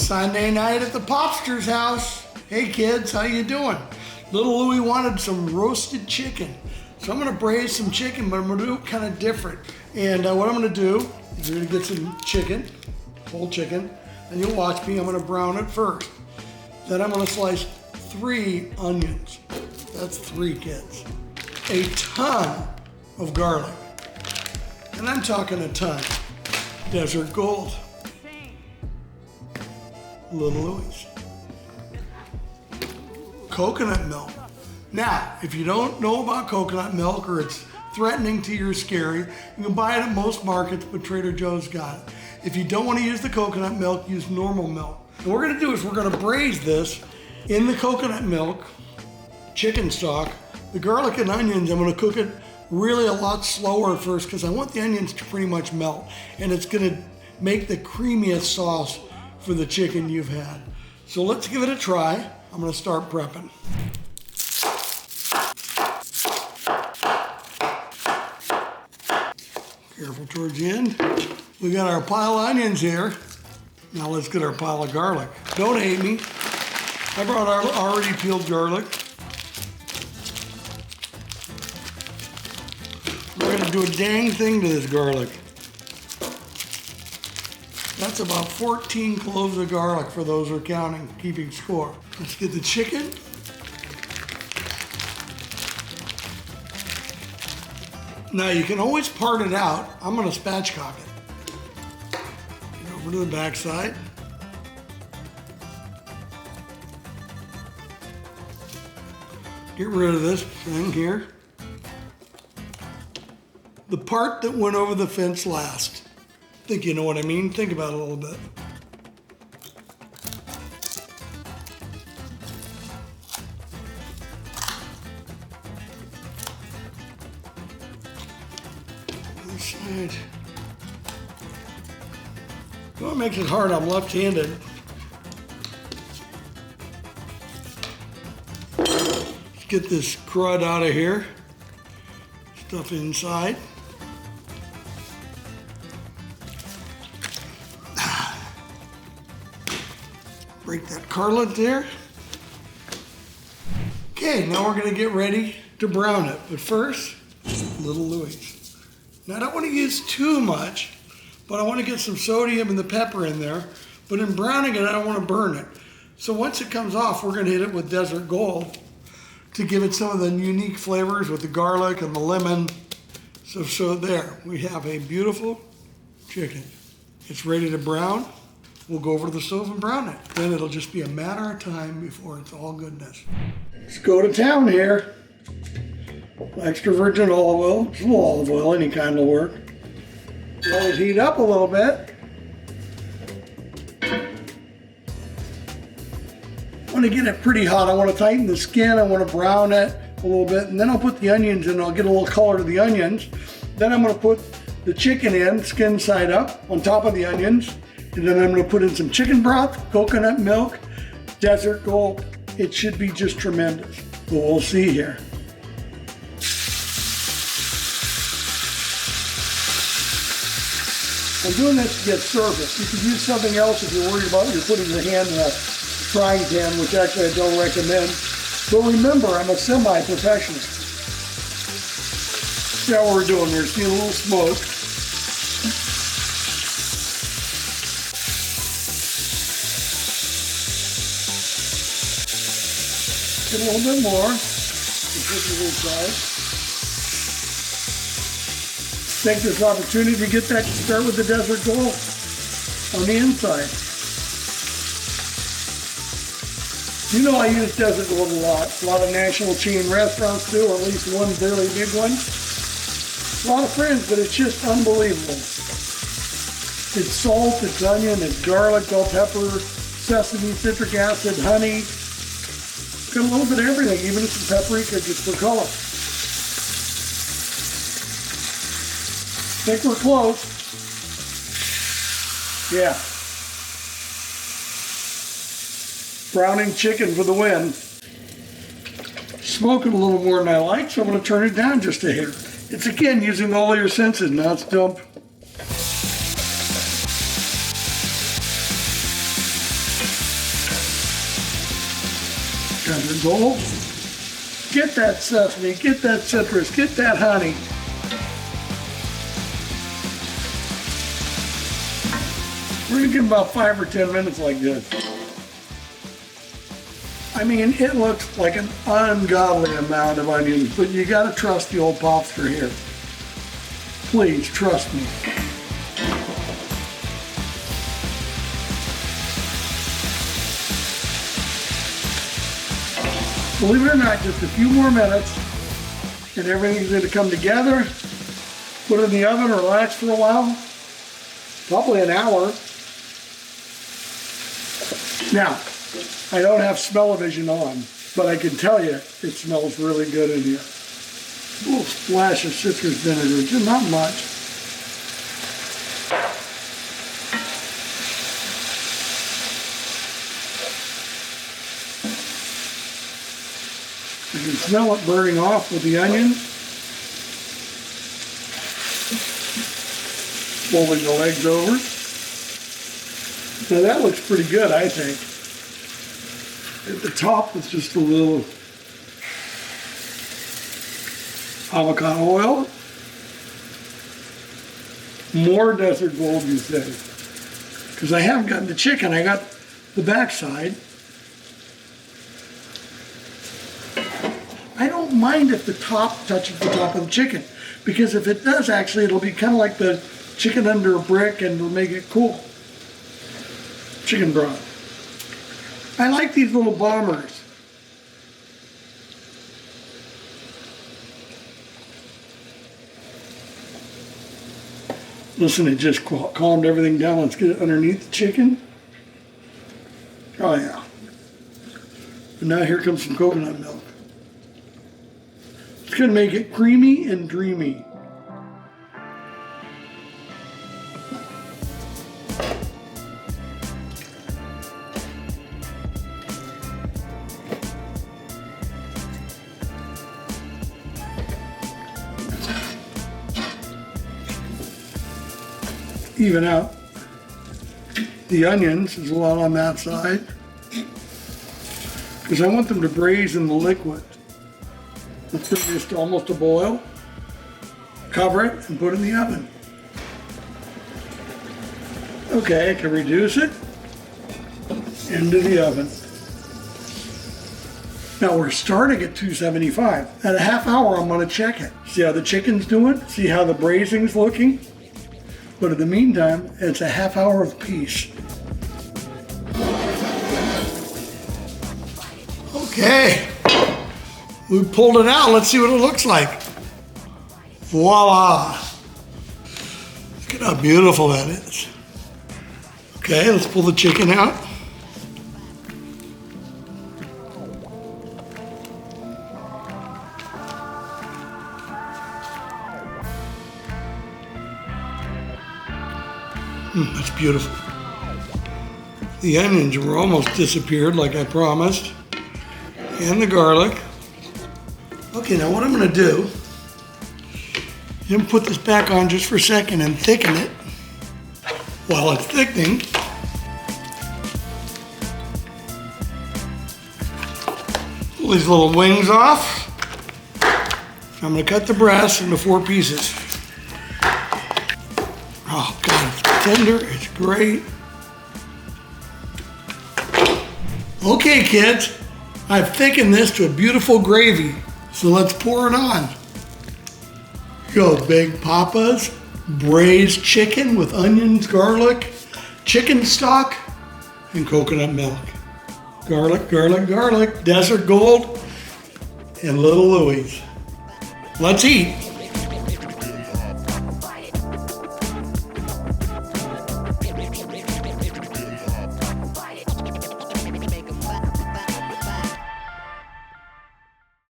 Sunday night at the Popster's house. Hey kids, how you doing? Little Louie wanted some roasted chicken. So I'm gonna braise some chicken, but I'm gonna do it kind of different. And what I'm gonna do is we're gonna get some chicken, whole chicken, and you'll watch me, I'm gonna brown it first. Then I'm gonna slice 3 onions. That's 3 kids. A ton of garlic. And I'm talking a ton. Desert Gold. Little Louie's. Coconut milk. Now, if you don't know about coconut milk or it's threatening to you or scary, you can buy it at most markets, but Trader Joe's got it. If you don't want to use the coconut milk, use normal milk. And what we're gonna do is we're gonna braise this in the coconut milk, chicken stock. The garlic and onions, I'm gonna cook it really a lot slower at first because I want the onions to pretty much melt, and it's gonna make the creamiest sauce for the chicken you've had. So let's give it a try. I'm gonna start prepping. Careful towards the end. We got our pile of onions here. Now let's get our pile of garlic. Don't hate me. I brought our already peeled garlic. We're gonna do a dang thing to this garlic. That's about 14 cloves of garlic for those who are counting, keeping score. Let's get the chicken. Now you can always part it out. I'm gonna spatchcock it. Get over to the back side. Get rid of this thing here. The part that went over the fence last. Think you know what I mean? Think about it a little bit. Other side. What makes it hard? I'm left-handed. Let's get this crud out of here. Stuff inside. Break that carlet there. Okay, now we're gonna get ready to brown it. But first, Little Louie's. Now I don't wanna use too much, but I wanna get some sodium and the pepper in there. But in browning it, I don't wanna burn it. So once it comes off, we're gonna hit it with Desert Gold to give it some of the unique flavors with the garlic and the lemon. So there, we have a beautiful chicken. It's ready to brown. We'll go over to the stove and brown it. Then it'll just be a matter of time before it's all goodness. Let's go to town here. Extra virgin olive oil, some olive oil, any kind will work. Let it heat up a little bit. I want to get it pretty hot. I want to tighten the skin. I want to brown it a little bit. And then I'll put the onions in. I'll get a little color to the onions. Then I'm going to put the chicken in, skin side up, on top of the onions. And then I'm gonna put in some chicken broth, coconut milk, Desert Gold. It should be just tremendous, but we'll see here. I'm doing this to get surface. You could use something else if you're worried about you're putting your hand in a frying pan, which actually I don't recommend. But remember, I'm a semi-professional. See how we're doing there, see a little smoke. A little bit more. Take this opportunity to get that, start with the Desert Gold on the inside. You know I use Desert Gold a lot. A lot of national chain restaurants do, or at least one fairly big one. A lot of friends, but it's just unbelievable. It's salt, it's onion, it's garlic, bell pepper, sesame, citric acid, honey. Got a little bit of everything, even some paprika just for color. Think we're close. Yeah. Browning chicken for the win. Smoking a little more than I like, so I'm going to turn it down just a hair. It's again using all your senses. Now let's dump Desert Gold. Get that sesame, get that citrus, get that honey. We're gonna give about 5 or 10 minutes like this. I mean, it looks like an ungodly amount of onions, but you gotta trust the old popster here. Please, trust me. Believe it or not, just a few more minutes and everything's gonna come together. Put it in the oven, relax for a while, probably an hour. Now, I don't have smell-o-vision on, but I can tell you it smells really good in here. A little splash of citrus vinegar, just not much. You can smell it burning off with the onions. Folding the legs over. Now that looks pretty good, I think. At the top, it's just a little avocado oil. More Desert Gold, you say. Because I haven't gotten the chicken, I got the backside. I don't mind if the top touches the top of the chicken, because if it does, actually, it'll be kind of like the chicken under a brick and it'll make it cool. Chicken broth. I like these little bombers. Listen, it just calmed everything down. Let's get it underneath the chicken. Oh yeah. And now here comes some coconut milk. It's gonna make it creamy and dreamy. Even out the onions. There's a lot on that side because I want them to braise in the liquid. Let's bring this to almost a boil, cover it, and put it in the oven. Okay, I can reduce it into the oven. Now we're starting at 275. At a half hour, I'm going to check it. See how the chicken's doing? See how the braising's looking? But in the meantime, it's a half hour of peace. Okay, we pulled it out. Let's see what it looks like. Voila. Look at how beautiful that is. Okay, let's pull the chicken out. That's beautiful. The onions were almost disappeared like I promised. And the garlic. Okay, now what I'm gonna do, I'm gonna put this back on just for a second and thicken it. While it's thickening, pull these little wings off. I'm gonna cut the breast into 4 pieces. Oh God, it's tender, it's great. Okay, kids, I've thickened this to a beautiful gravy, so let's pour it on. Here goes Big Papa's braised chicken with onions, garlic, chicken stock, and coconut milk. Garlic, garlic, garlic, Desert Gold, and Little Louie's. Let's eat.